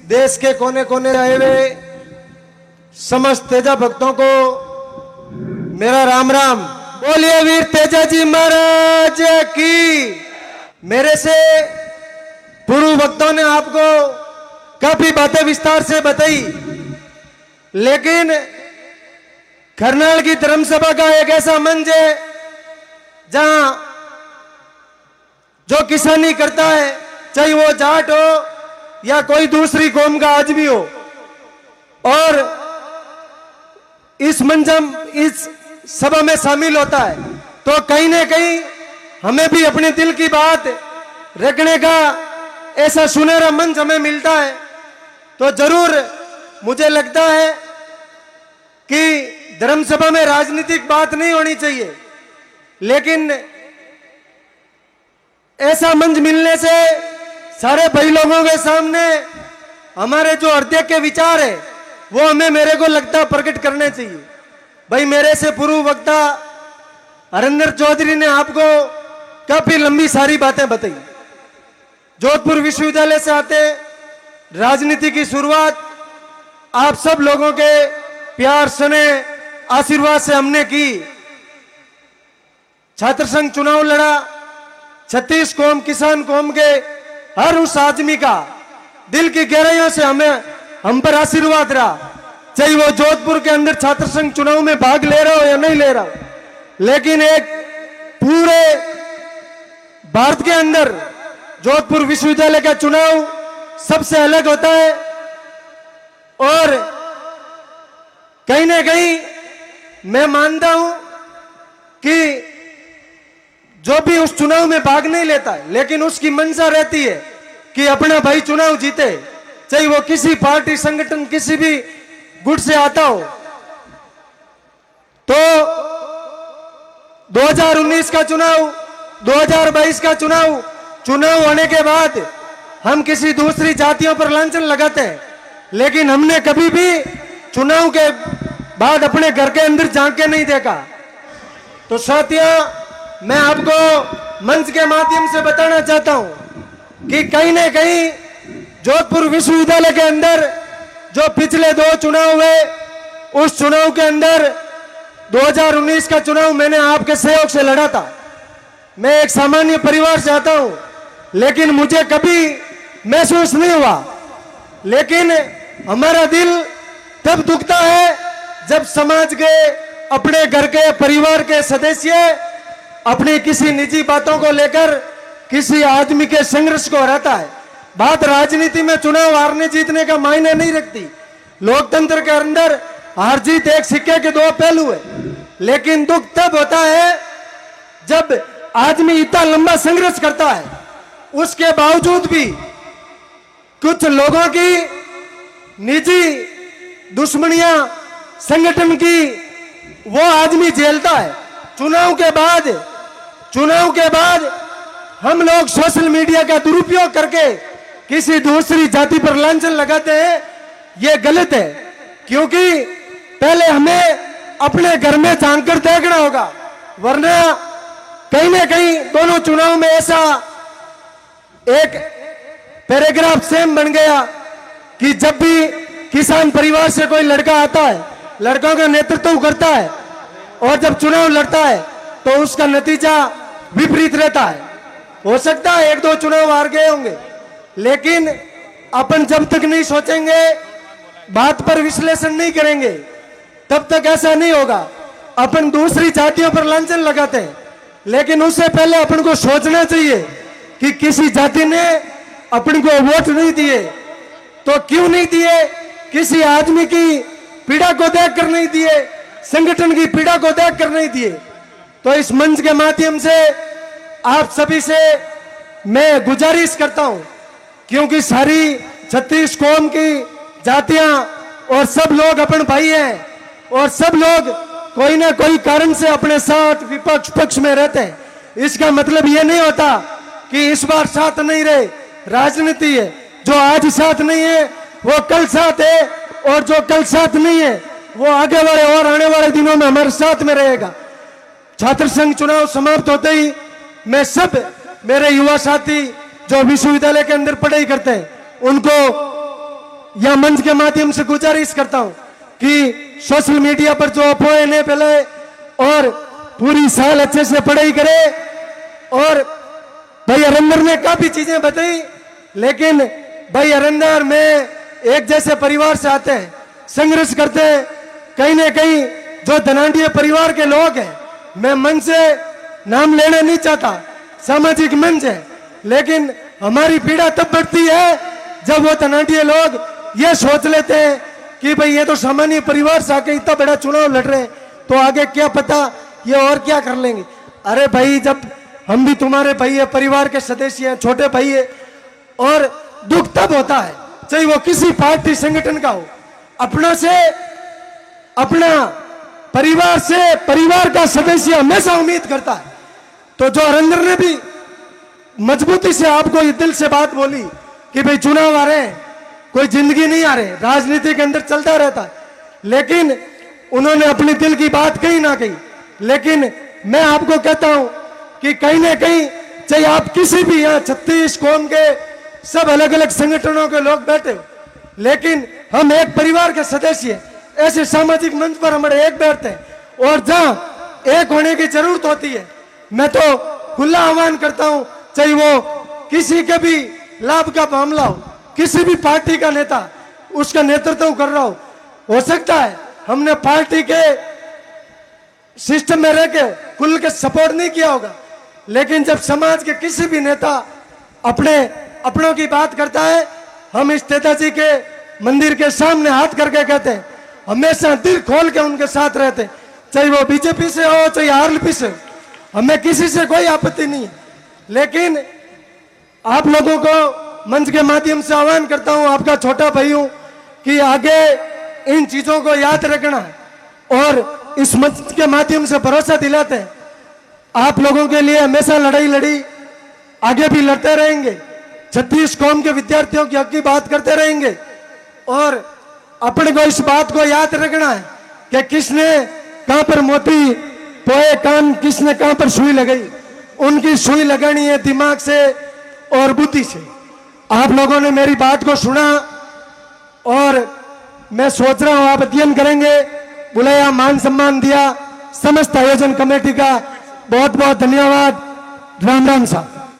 देश के कोने कोने आए हुए समस्त तेजा भक्तों को मेरा राम राम। बोलिए वीर तेजा जी महाराज की। मेरे से पूर्व भक्तों ने आपको काफी बातें विस्तार से बताई, लेकिन करनाल की धर्म सभा का एक ऐसा मंच है जहां जो किसानी करता है, चाहे वो जाट हो या कोई दूसरी कौम का आदमी हो, और इस मंचम इस सभा में शामिल होता है, तो कहीं ना कहीं हमें भी अपने दिल की बात रखने का ऐसा सुनहरा मंच हमें मिलता है। तो जरूर मुझे लगता है कि धर्म सभा में राजनीतिक बात नहीं होनी चाहिए, लेकिन ऐसा मंच मिलने से सारे भाई लोगों के सामने हमारे जो हृदय के विचार है वो हमें, मेरे को लगता है, प्रकट करने चाहिए। भाई मेरे से पूर्व वक्ता हरिंदर चौधरी ने आपको काफी लंबी सारी बातें बताई। जोधपुर विश्वविद्यालय से आते राजनीति की शुरुआत आप सब लोगों के प्यार स्नेह आशीर्वाद से हमने की। छात्र संघ चुनाव लड़ा, 36 कौम किसान कौम के हर उस आदमी का दिल की गहराइयों से हम पर आशीर्वाद रहा, चाहे वो जोधपुर के अंदर छात्र संघ चुनाव में भाग ले रहा हो या नहीं ले रहा हो। लेकिन एक पूरे भारत के अंदर जोधपुर विश्वविद्यालय का चुनाव सबसे अलग होता है, और कहीं ना कहीं मैं मानता हूं कि जो भी उस चुनाव में भाग नहीं लेता है, लेकिन उसकी मंशा रहती है कि अपना भाई चुनाव जीते, चाहे वो किसी पार्टी संगठन किसी भी गुट से आता हो। तो 2019 का चुनाव, 2022 का चुनाव होने के बाद हम किसी दूसरी जातियों पर लांछन लगाते हैं, लेकिन हमने कभी भी चुनाव के बाद अपने घर के अंदर झांक के नहीं देखा। तो साथियों, मैं आपको मंच के माध्यम से बताना चाहता हूं कि कहीं ना कहीं जोधपुर विश्वविद्यालय के अंदर जो पिछले 2 चुनाव हुए, उस चुनाव के अंदर 2019 का चुनाव मैंने आपके सहयोग से लड़ा था। मैं एक सामान्य परिवार से आता हूं, लेकिन मुझे कभी महसूस नहीं हुआ। लेकिन हमारा दिल तब दुखता है जब समाज के, अपने घर के, परिवार के सदस्य अपनी किसी निजी बातों को लेकर किसी आदमी के संघर्ष को हराता है। बात राजनीति में चुनाव हारने जीतने का मायने नहीं रखती। लोकतंत्र के अंदर हार जीत एक सिक्के के 2 पहलू है, लेकिन दुख तब होता है जब आदमी इतना लंबा संघर्ष करता है, उसके बावजूद भी कुछ लोगों की निजी दुश्मनियां संगठन की वो आदमी झेलता है। चुनाव के बाद हम लोग सोशल मीडिया का दुरुपयोग करके किसी दूसरी जाति पर लांछन लगाते हैं, ये गलत है। क्योंकि पहले हमें अपने घर में झांक कर देखना होगा, वरना कहीं ना कहीं दोनों चुनाव में ऐसा एक पैराग्राफ सेम बन गया कि जब भी किसान परिवार से कोई लड़का आता है, लड़कों का नेतृत्व करता है, और जब चुनाव लड़ता है तो उसका नतीजा विपरीत रहता है। हो सकता है 1-2 चुनाव हार गए होंगे, लेकिन अपन जब तक नहीं सोचेंगे, बात पर विश्लेषण नहीं करेंगे, तब तक ऐसा नहीं होगा। अपन दूसरी जातियों पर लांछन लगाते हैं, लेकिन उससे पहले अपन को सोचना चाहिए कि किसी जाति ने अपन को वोट नहीं दिए तो क्यों नहीं दिए, किसी आदमी की पीड़ा को देखकर नहीं दिए, संगठन की पीड़ा को देखकर नहीं दिए। तो इस मंच के माध्यम से आप सभी से मैं गुजारिश करता हूं, क्योंकि सारी 36 कौम की जातियां और सब लोग अपन भाई हैं, और सब लोग कोई ना कोई कारण से अपने साथ विपक्ष पक्ष में रहते हैं। इसका मतलब ये नहीं होता कि इस बार साथ नहीं रहे। राजनीति है, जो आज साथ नहीं है वो कल साथ है, और जो कल साथ नहीं है वो आगे वाले और आने वाले दिनों में हमारे साथ में रहेगा। छात्र संघ चुनाव समाप्त होते ही मैं सब मेरे युवा साथी जो विश्वविद्यालय के अंदर पढ़ाई करते हैं उनको या मंच के माध्यम से गुजारिश करता हूं कि सोशल मीडिया पर जो अफवाहें न फैलाए और पूरी साल अच्छे से पढ़ाई करे। और भाई हरिंदर ने काफी चीजें बताई, लेकिन भाई हरिंदर में एक जैसे परिवार से आते हैं, संघर्ष करते हैं। कहीं ना कहीं जो धनाढ़ी परिवार के लोग हैं, मैं मंच से नाम लेना नहीं चाहता, सामाजिक मंच है, लेकिन हमारी पीड़ा तब बढ़ती है जब वो धनाढ़ी लोग ये सोच लेते हैं कि भाई ये तो सामान्य परिवार से आके इतना बड़ा चुनाव लड़ रहे हैं, तो आगे क्या पता ये और क्या कर लेंगे। अरे भाई, जब हम भी तुम्हारे भाई है, परिवार के सदस्य हैं, छोटे भाई है, और दुख तब होता है चाहे वो किसी पार्टी संगठन का हो, अपना से अपना परिवार से परिवार का सदस्य हमेशा उम्मीद करता है। तो जो हरिंदर ने भी मजबूती से आपको ये दिल से बात बोली कि भाई चुनाव आ रहे हैं, कोई जिंदगी नहीं आ रहे, राजनीति के अंदर चलता रहता है, लेकिन उन्होंने अपने दिल की बात कही ना कही। लेकिन मैं आपको कहता हूं कि कहीं ना कहीं चाहे आप किसी भी यहाँ 36 कौम के सब अलग अलग संगठनों के लोग बैठे हो, लेकिन हम एक परिवार के सदस्य, ऐसे सामाजिक मंच पर हमारे एक बैठते हैं। और जहां एक होने की जरूरत होती है, मैं तो खुला आह्वान करता हूं, चाहे वो किसी के भी लाभ का मामला हो, किसी भी पार्टी का नेता उसका नेतृत्व कर रहा हो सकता है हमने पार्टी के सिस्टम में रह के खुल के सपोर्ट नहीं किया होगा, लेकिन जब समाज के किसी भी नेता अपनों की बात करता है, हम इस नेताजी के मंदिर के सामने हाथ करके कहते हैं, हमेशा दिल खोल के उनके साथ रहते हैं, चाहे वो बीजेपी से हो चाहे आरएलपी से, हमें किसी से कोई आपत्ति नहीं है। लेकिन आप लोगों को मंच के माध्यम से आह्वान करता हूं, आपका छोटा भाई हूं, कि आगे इन चीजों को याद रखना है और इस मंच के माध्यम से भरोसा दिलाते हैं आप लोगों के लिए हमेशा लड़ाई लड़ी, आगे भी लड़ते रहेंगे, 36 कौम के विद्यार्थियों की हक की बात करते रहेंगे। और अपने को इस बात को याद रखना है कि किसने कहां पर मोती पोए कान, किसने कहां पर सुई लगाई, उनकी सुई लगानी है दिमाग से और बुद्धि से। आप लोगों ने मेरी बात को सुना और मैं सोच रहा हूं आप अध्ययन करेंगे, बुलाया, मान सम्मान दिया, समस्त आयोजन कमेटी का बहुत बहुत धन्यवाद। राम राम साहब।